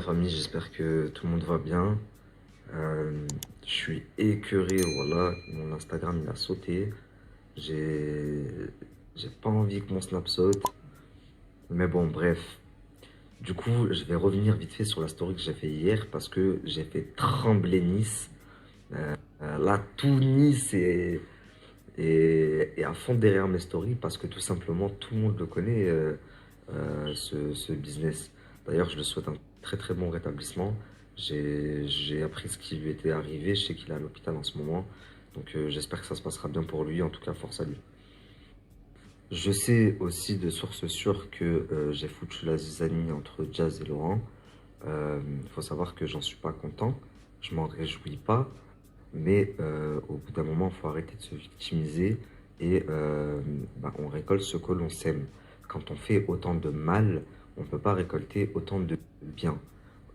famille, j'espère que tout le monde va bien. Je suis écœuré, voilà, mon Instagram il a sauté. J'ai j'ai pas envie que mon Snap saute. Mais bon, bref. Du coup, je vais revenir vite fait sur la story que j'ai fait hier parce que j'ai fait trembler Nice. Là, tout Nice est à fond derrière mes stories parce que tout simplement, tout le monde le connaît, ce business. D'ailleurs, je lui souhaite un très très bon rétablissement. J'ai appris ce qui lui était arrivé. Je sais qu'il est à l'hôpital en ce moment. Donc j'espère que ça se passera bien pour lui. En tout cas, force à lui. Je sais aussi de sources sûres que j'ai foutu la zizanie entre Jazz et Laurent. Il faut savoir que j'en suis pas content. Je m'en réjouis pas. Mais au bout d'un moment, il faut arrêter de se victimiser et on récolte ce que l'on sème. Quand on fait autant de mal, on ne peut pas récolter autant de bien.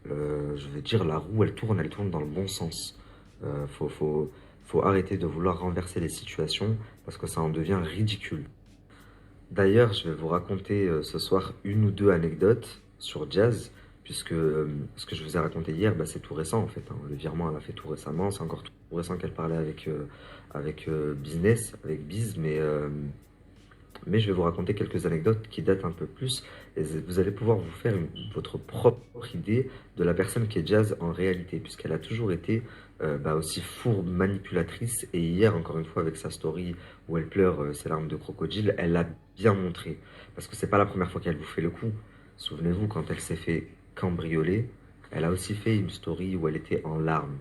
Je veux dire, la roue, elle tourne dans le bon sens. Faut arrêter de vouloir renverser les situations parce que ça en devient ridicule. D'ailleurs, je vais vous raconter ce soir une ou deux anecdotes sur Jazz, puisque ce que je vous ai raconté hier, bah, c'est tout récent en fait, hein. Le virement, elle a fait tout récemment. C'est encore tout récent qu'elle parlait avec Business, avec Biz, mais je vais vous raconter quelques anecdotes qui datent un peu plus, et vous allez pouvoir vous faire votre propre idée de la personne qui est Jazz en réalité, puisqu'elle a toujours été aussi fourbe, manipulatrice, et hier, encore une fois, avec sa story où elle pleure ses larmes de crocodile, elle l'a bien montré, parce que c'est pas la première fois qu'elle vous fait le coup. Souvenez-vous, quand elle s'est fait cambrioler, elle a aussi fait une story où elle était en larmes.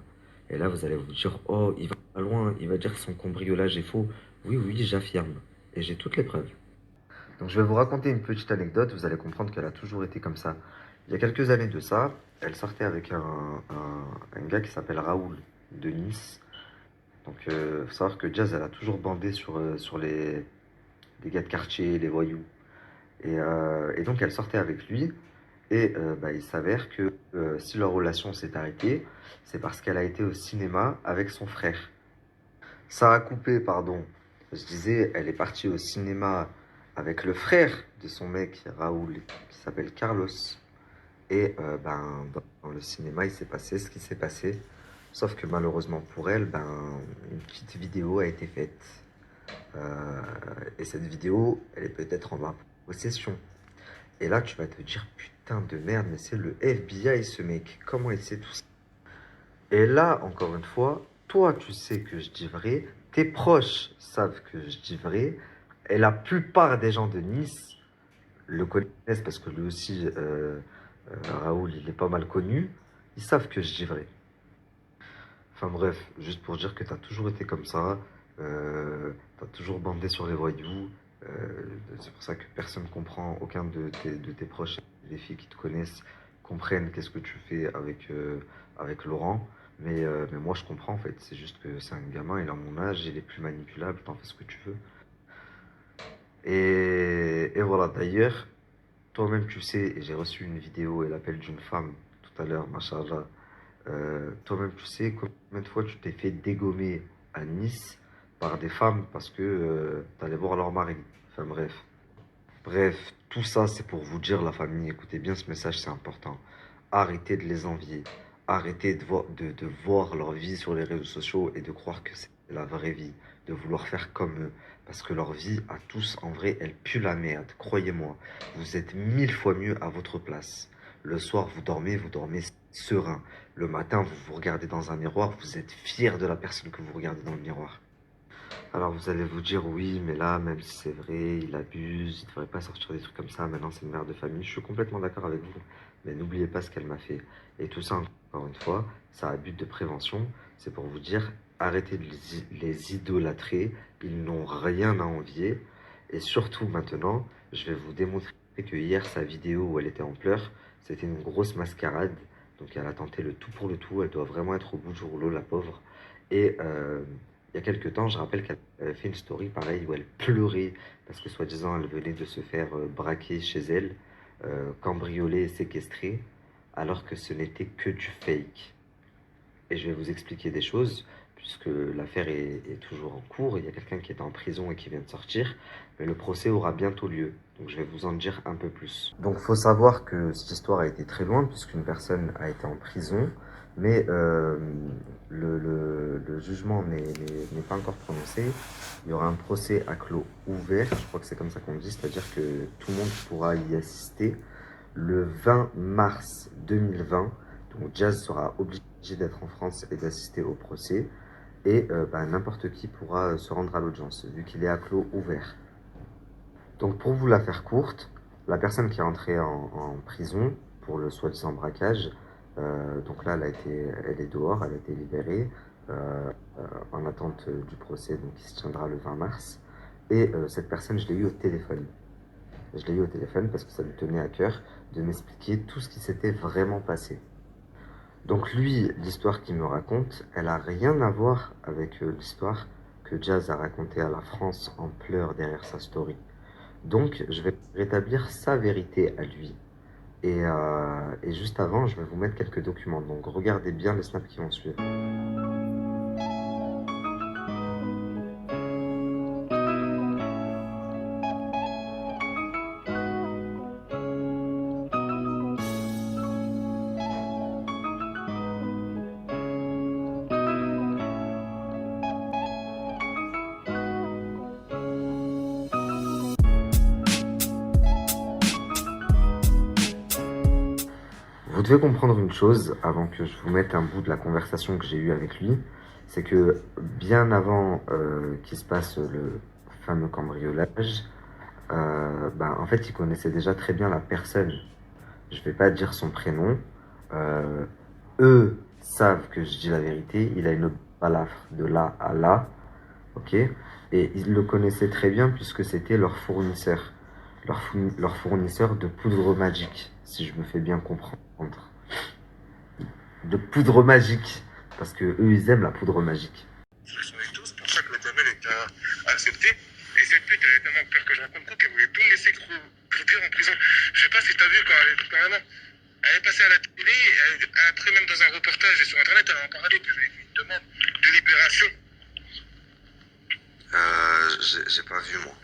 Et là, vous allez vous dire, oh, il va pas loin, il va dire que son cambriolage est faux. Oui, oui, j'affirme. Et j'ai toutes les preuves. Donc je vais vous raconter une petite anecdote, vous allez comprendre qu'elle a toujours été comme ça. Il y a quelques années de ça, elle sortait avec un gars qui s'appelle Raoul de Nice. Donc il faut savoir que Jazz, elle a toujours bandé sur les gars de quartier, les voyous. Et donc elle sortait avec lui. Et il s'avère que si leur relation s'est arrêtée, c'est parce qu'elle a été au cinéma avec son frère. Ça a coupé, pardon. Je disais, elle est partie au cinéma avec le frère de son mec, Raoul, qui s'appelle Carlos. Et dans le cinéma, il s'est passé ce qui s'est passé. Sauf que malheureusement pour elle, une petite vidéo a été faite. Euh, et cette vidéo, elle est peut-être en ma possession. Et là, tu vas te dire, putain de merde, mais c'est le FBI, ce mec. Comment il sait tout ça? Et là, encore une fois, toi, tu sais que je dis vrai, tes proches savent que je dis vrai, et la plupart des gens de Nice le connaissent parce que lui aussi, Raoul, il est pas mal connu, ils savent que je dis vrai. Enfin bref, juste pour dire que tu as toujours été comme ça, tu as toujours bandé sur les voyous, c'est pour ça que personne ne comprend, aucun de tes proches, les filles qui te connaissent, comprennent qu'est-ce que tu fais avec Laurent. Mais moi je comprends en fait, c'est juste que c'est un gamin, il a mon âge, il est plus manipulable, t'en fais ce que tu veux. Et voilà, d'ailleurs, toi-même tu sais, et j'ai reçu une vidéo et l'appel d'une femme tout à l'heure, machallah. Toi-même, tu sais combien de fois tu t'es fait dégommer à Nice par des femmes parce que tu allais voir leur mari. Enfin bref. Bref, tout ça c'est pour vous dire la famille, écoutez bien ce message, c'est important. Arrêtez de les envier. Arrêtez de voir leur vie sur les réseaux sociaux et de croire que c'est la vraie vie. De vouloir faire comme eux. Parce que leur vie, à tous, en vrai, elle pue la merde. Croyez-moi, vous êtes 1000 fois mieux à votre place. Le soir, vous dormez serein. Le matin, vous vous regardez dans un miroir, vous êtes fier de la personne que vous regardez dans le miroir. Alors vous allez vous dire oui, mais là, même si c'est vrai, il abuse, il ne devrait pas sortir des trucs comme ça, maintenant c'est une mère de famille. Je suis complètement d'accord avec vous, mais n'oubliez pas ce qu'elle m'a fait. Et tout ça, encore une fois, ça a but de prévention, c'est pour vous dire, arrêtez de les idolâtrer, ils n'ont rien à envier. Et surtout maintenant, je vais vous démontrer que hier, sa vidéo où elle était en pleurs, c'était une grosse mascarade. Donc elle a tenté le tout pour le tout, elle doit vraiment être au bout du rouleau, la pauvre. Et il y a quelques temps, je rappelle qu'elle avait fait une story pareille où elle pleurait parce que soi-disant elle venait de se faire braquer chez elle, cambrioler et séquestrer, alors que ce n'était que du fake. Et je vais vous expliquer des choses, puisque l'affaire est toujours en cours. Il y a quelqu'un qui était en prison et qui vient de sortir, mais le procès aura bientôt lieu. Donc je vais vous en dire un peu plus. Donc il faut savoir que cette histoire a été très loin, puisqu'une personne a été en prison, mais le jugement n'est pas encore prononcé. Il y aura un procès à clos ouvert, je crois que c'est comme ça qu'on dit, c'est-à-dire que tout le monde pourra y assister le 20 mars 2020. Donc Jazz sera obligé d'être en France et d'assister au procès. Et n'importe qui pourra se rendre à l'audience, vu qu'il est à clos ouvert. Donc pour vous la faire courte, la personne qui est entrée en prison pour le soi-disant braquage, donc là elle est dehors, elle a été libérée en attente du procès, donc qui se tiendra le 20 mars. Et cette personne, je l'ai eu au téléphone. Je l'ai eu au téléphone parce que ça lui tenait à cœur de m'expliquer tout ce qui s'était vraiment passé. Donc lui, l'histoire qu'il me raconte, elle a rien à voir avec l'histoire que Jazz a racontée à la France en pleurs derrière sa story. Donc je vais rétablir sa vérité à lui. Et juste avant, je vais vous mettre quelques documents. Donc regardez bien les snaps qui vont suivre. Vous devez comprendre une chose avant que je vous mette un bout de la conversation que j'ai eue avec lui, c'est que bien avant qu'il se passe le fameux cambriolage, en fait, il connaissait déjà très bien la personne. Je ne vais pas dire son prénom. Euh, Eux savent que je dis la vérité. Il a une balafre de là à là, ok. Et ils le connaissaient très bien puisque c'était leur fournisseur. Leur fournisseur de poudre magique, si je me fais bien comprendre. De poudre magique, parce que eux ils aiment la poudre magique. C'est pour ça que la gamelle était acceptée. Et cette pute, elle avait tellement peur que je raconte coup qu'elle voulait tout me laisser croupir en prison. Je sais pas si t'as vu quand elle était carrément. Elle est passée à la télé, après même dans un reportage et sur internet, elle en parlait que j'avais fait une demande de libération. J'ai pas vu moi.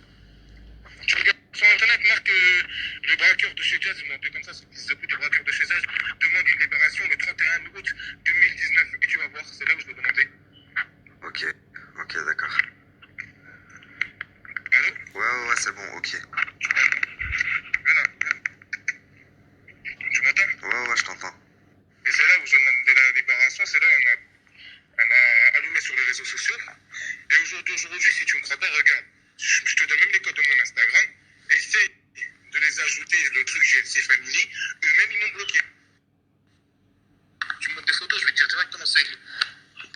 Tu regardes sur internet, marque le braqueur de chez Jazz, ils m'ont appelé comme ça, c'est fils de pute, le braqueur de chez Jazz, demande une libération le 31 août 2019. Et tu vas voir, c'est là où je l'ai demandé. Ok, d'accord. Allô? Ouais, c'est bon, ok. Viens là, viens. Tu m'entends? Ouais, je t'entends. Et c'est là où j'ai demandé la libération, c'est là où elle m'a allumé sur les réseaux sociaux. Et aujourd'hui, si tu me crois pas, regarde. Je te donne même les codes de mon Instagram. Essaye de les ajouter, le truc GLC Family. Eux-mêmes, ils m'ont bloqué. Tu me montres des photos, je vais te dire directement c'est lui.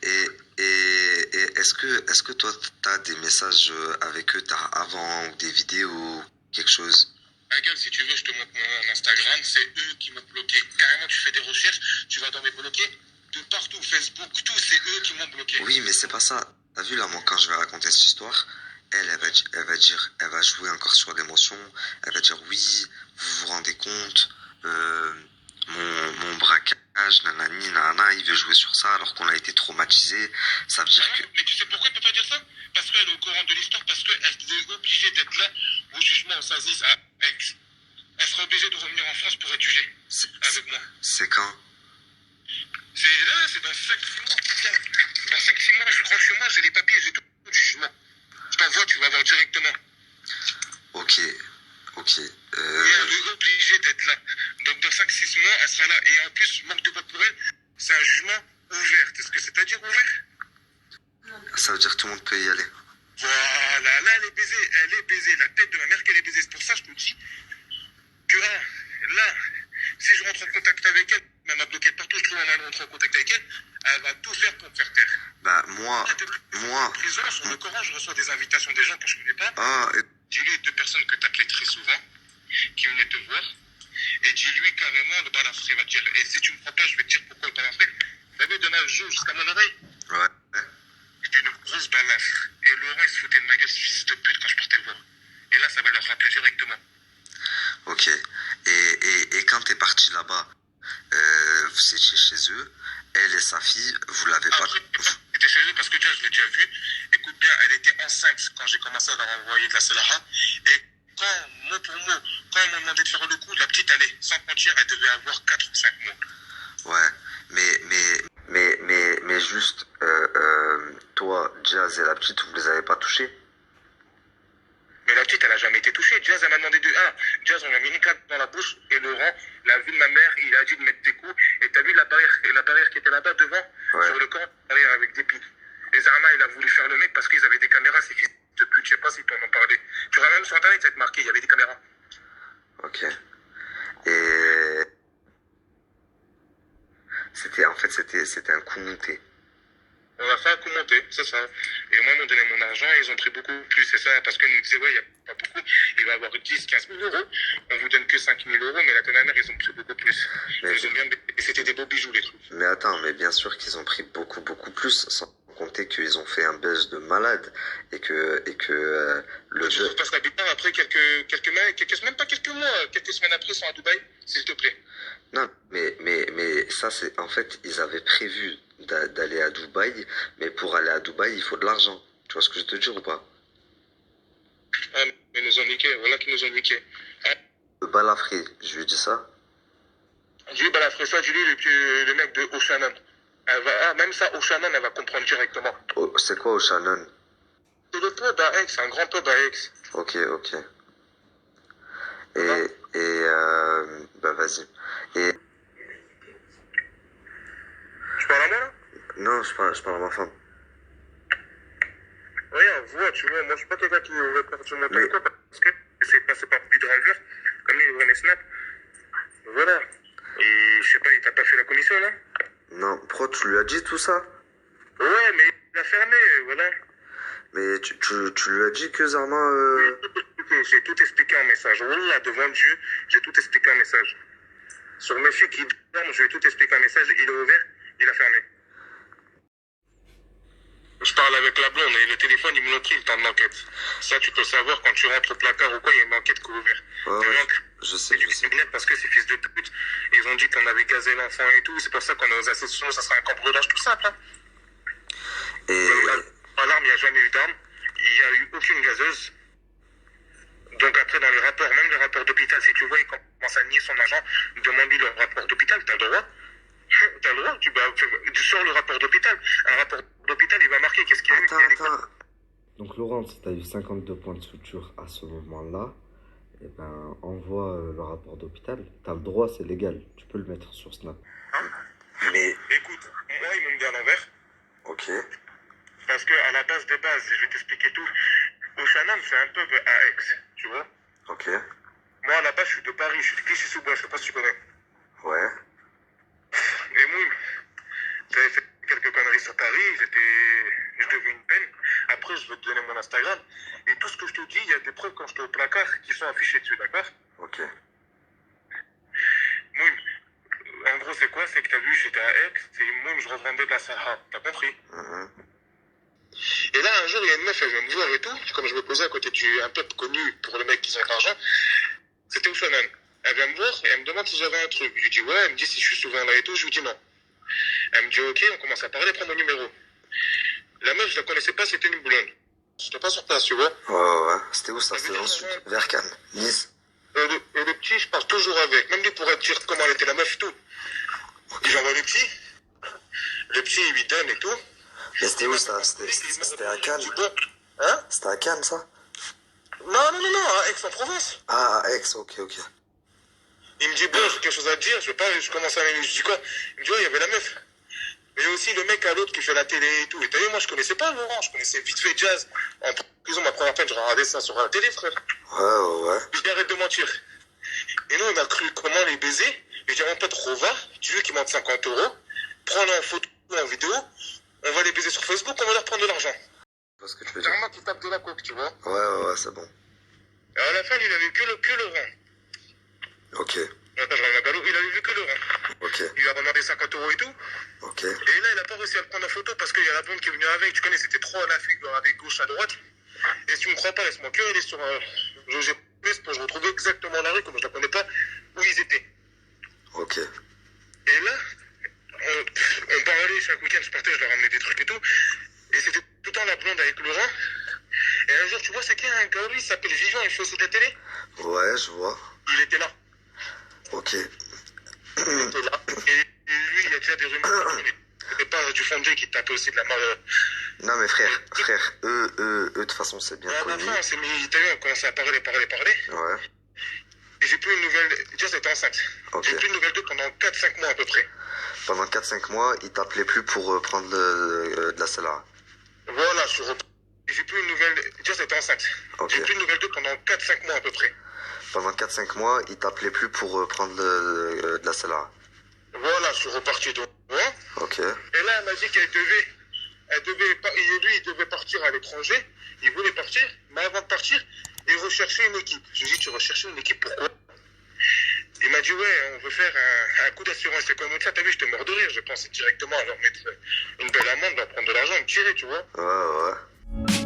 Et est-ce que toi, t'as des messages avec eux, t'as avant ou des vidéos, quelque chose? Regarde, si tu veux, je te montre mon Instagram. C'est eux qui m'ont bloqué. Carrément, tu fais des recherches, tu vas dans mes bloqués. De partout, Facebook, tout, c'est eux qui m'ont bloqué. Oui, mais c'est pas ça. T'as vu là, moi, quand je vais raconter cette histoire, elle va jouer encore sur l'émotion. Elle va dire oui, vous vous rendez compte, mon braquage, nanani, nanana, il veut jouer sur ça alors qu'on a été traumatisé. Ça veut dire que. Mais tu sais pourquoi elle peut pas dire ça? Parce qu'elle est au courant de l'histoire, parce qu'elle est obligée d'être là au jugement, au Sazis, à Aix. Elle sera obligée de revenir en France pour être jugée avec moi. C'est quand? C'est là, c'est dans 5-6 mois. Dans 5-6 mois, je rentre chez moi, j'ai les papiers, j'ai tout du jugement. Je t'envoie, tu vas voir directement. Ok. Et elle est obligée d'être là. Donc dans 5-6 mois, elle sera là. Et en plus, manque de vote pour elle, c'est un jugement ouvert. Est-ce que c'est-à-dire ouvert? Ça veut dire que tout le monde peut y aller. Voilà, là elle est baisée. Elle est baisée. La tête de ma mère qu'elle est baisée. C'est pour ça que je te dis que là, si je rentre en contact avec elle, elle m'a bloqué partout, je trouve un moyen de rentrer en contact avec elle, elle va tout faire pour me faire taire. Moi. En prison, sur le Coran, je reçois des invitations des gens que je connais pas. Dis-lui 2 personnes que tu appelais très souvent, qui venaient te voir, et dis-lui carrément le balafré, il va te dire. Et si tu me crois pas, je vais te dire pourquoi le balafré. Vous avez donné un jeu jusqu'à mon oreille. Ouais. J'ai une grosse balafre. Et Laurent, il se foutait de ma gueule, ce fils de pute, quand je partais le voir. Et là, ça va leur rappeler directement. Ok. Et quand t'es parti là-bas, vous étiez chez eux, elle et sa fille, vous l'avez pas. J'étais chez eux parce que quand j'ai commencé à leur envoyer de la Salaha. Et quand, mot pour mot, quand ils m'ont demandé de faire le coup, la petite, sans mentir, elle devait avoir 4 ou 5 mots. Ouais, mais juste, toi, Jazz et la petite, vous les avez pas touchés? Mais la petite, elle a jamais été touchée. Jazz, elle m'a demandé de... Ah, Jazz, on lui a mis une claque dans la bouche. Et Laurent, l'a vu de ma mère, il a dit de mettre tes coups. Et t'as vu la barrière qui était là-bas devant, Ouais. sur le corps, barrière avec des pics. Et Zarma, il a voulu faire le mec parce qu'ils avaient des caméras, ces fils de pute. Je sais pas si t'en as parlé. Tu vois, même sur Internet, ça va être marqué, il y avait des caméras. Ok. Et c'était un coup monté. On a fait un coup monté, c'est ça. Et moi, ils m'ont donné mon argent et ils ont pris beaucoup plus, c'est ça. Parce qu'ils nous disaient, ouais, il n'y a pas beaucoup. Il va y avoir 10, 15 000 euros. On vous donne que 5 000 euros, mais la dernière, ils ont pris beaucoup plus. Mais, Ils ont bien... Et c'était des beaux bijoux, les trucs. mais attends, mais bien sûr qu'ils ont pris beaucoup plus, sans compter qu'ils ont fait un buzz de malade et que le Tu buzz. passes la bite après quelques semaines, pas quelques mois, quelques semaines après, ils sont à Dubaï, s'il te plaît. Non, mais ça c'est en fait ils avaient prévu d'aller à Dubaï, mais pour aller à Dubaï il faut de l'argent. Tu vois ce que je te dis ou pas? Ah, mais ils nous ont niqué, voilà qu'ils nous ont niqué. Ah, Le balafré, je lui dis ça. dis-lui, bah, la ça, dis-lui, le mec de Oceanon. Même ça, Oceanon, elle va comprendre directement. Oh, c'est quoi au Shannon? C'est le pub à Aix, un grand pub à Aix. Ok. Ouais. Bah vas-y. Et Tu parles à moi, là? non, je parle à ma femme. Regarde, vois, tu vois, moi, je suis pas quelqu'un qui aurait perdu mon temps Mais- ou quoi, parce que c'est passé par B-Driver, comme il ouvrait mes snaps. Voilà. Et, je sais pas, il t'a pas fait la commission, là? Non, pourquoi tu lui as dit tout ça? Ouais, mais il a fermé, voilà. Mais tu lui as dit que Zarma J'ai tout expliqué en message. Là, devant Dieu, j'ai tout expliqué en message. Sur mes filles qui dorment, je vais tout expliquer en message. Il a ouvert, il a fermé. Je parle avec la blonde et le téléphone, ils me l'ont pris le temps de l'enquête. Ça, tu peux savoir quand tu rentres au placard ou quoi, il y a une enquête qui est ouverte. Ouais, Et donc, je c'est du sais. criminel parce que ces fils de pute, ils ont dit qu'on avait gazé l'enfant et tout. C'est pour ça qu'on est aux associations, ça sera un cambriolage tout simple. Hein. Et À l'arme, il n'y a jamais eu d'arme. Il n'y a eu aucune gazeuse. Donc après, dans les rapports, même les rapports d'hôpital, si tu vois, il commence à nier son argent, demande-lui le rapport d'hôpital, t'as le droit. T'as le droit, tu sors le rapport d'hôpital. Un rapport d'hôpital, il va marquer qu'est-ce qu'il y a eu. attends. Donc Laurent, si tu as eu 52 points de suture à ce moment-là, eh ben envoie le rapport d'hôpital. Tu as le droit, c'est légal. Tu peux le mettre sur Snap. Hein? Mais Écoute, moi, ils m'ont mis à l'envers. ok. Parce que à la base des bases, je vais t'expliquer tout. Oceanon, c'est un pub à Aix, tu vois. Ok. Moi, à la base, je suis de Paris, je suis de Clichy-sous-Bois, je sais pas si tu connais. Ouais. Et moi, j'avais fait quelques conneries sur Paris, je devais une peine. Après, je vais te donner mon Instagram. Et tout ce que je te dis, il y a des preuves quand j'étais au placard qui sont affichées dessus, d'accord? Ok. Moi, en gros, c'est quoi? C'est que t'as vu, j'étais à Aix, et moi, je revendais de la Sahara. T'as compris? Mhm. Et là, un jour, il y a une meuf, elle vient me voir et tout. Comme je me posais à côté d'un peuple connu pour le mec qui ont de l'argent, c'était Oushanan. Elle vient me voir et elle me demande si j'avais un truc. Je lui dis ouais, elle me dit si je suis souvent là et tout. Je lui dis non. Elle me dit ok, on commence à parler, prends mon numéro. La meuf, je la connaissais pas, c'était une blonde. J'étais pas sur place, tu vois. Ouais. C'était où ça? C'était dans le sud. Vers Cannes. Nice. Et le petit, je parle toujours avec. Même lui pourrait te dire comment elle était la meuf et tout. Il envoie le petit. Le petit, il lui donne et tout. Mais c'était où ça? C'était à Cannes. Hein? C'était à Cannes ça? Non, à Aix-en-Provence. Ah, à Aix, ok. Il me dit, bon, j'ai quelque chose à te dire. Je commence à m'aimer. Je dis quoi? Il me dit, ouais, il y avait la meuf. Mais il y a aussi le mec à l'autre qui fait la télé et tout. Et t'as vu, moi, je connaissais pas Laurent. Je connaissais vite fait Jazz. En prison, ma première peine, je regardais ça sur la télé, frère. Ouais. Je dis, arrête de mentir. Et nous, on a cru comment les baiser. Je dis, mon pote Rova, tu veux qu'il monte 50 euros? Prends-le en photo ou en vidéo. On va les baiser sur Facebook, on va leur prendre de l'argent. Je vois ce que tu veux C'est dire. un mec qui tape de la coke, tu vois. Ouais, c'est bon. Et à la fin, il avait que Laurent. Ok. Attends, je regarde Gallo, il avait vu que Laurent. Ok. Il lui a demandé 50 euros et tout. Ok. Et là, il n'a pas réussi à le prendre en photo parce qu'il y a la blonde qui est venue avec. Tu connais, c'était trop à la fugue, avec gauche à droite. Et si tu me crois pas, laisse-moi que il est sur le GPS pour que je retrouve exactement la rue, comme je la connais pas, où ils étaient. Ok. Et là, on parlait chaque week-end, je partais, je leur ramenais des trucs et tout. Et c'était tout le temps la blonde avec Laurent. Et Vivant, il fait aussi de la télé? Ouais, je vois. Il était là. Ok. Il était là. Et lui, il y a déjà des rumeurs. C'est pas du fondé qui tape aussi de la main. Non, mais frère, eux, de toute façon, c'est bien À la connu. fin, on s'est mis, t'as vu, on commençait à parler. Ouais, Et j'ai plus une nouvelle. Déjà, c'était enceinte. ok. J'ai plus une nouvelle d'eux pendant 4-5 mois à peu près. Pendant 4-5 mois, ils t'appelaient plus pour prendre de la salade. Voilà, je suis reparti. Et j'ai plus une nouvelle. Déjà, c'était enceinte. Ok. J'ai plus une nouvelle d'eux pendant 4-5 mois à peu près. Pendant 4-5 mois, ils t'appelaient plus pour prendre de la salade. Voilà, je suis reparti donc. Ouais. Ok. Et là, elle m'a dit lui, il devait partir à l'étranger. Il voulait partir, mais avant de partir, il recherchait une équipe. Je lui ai dit, tu recherchais une équipe, pourquoi? Il m'a dit, ouais, on veut faire un coup d'assurance. C'est comme ça, t'as vu, je te meurs de rire. Je pensais directement à leur mettre une belle amende, leur prendre de l'argent, me tirer, tu vois. Ouais, ouais.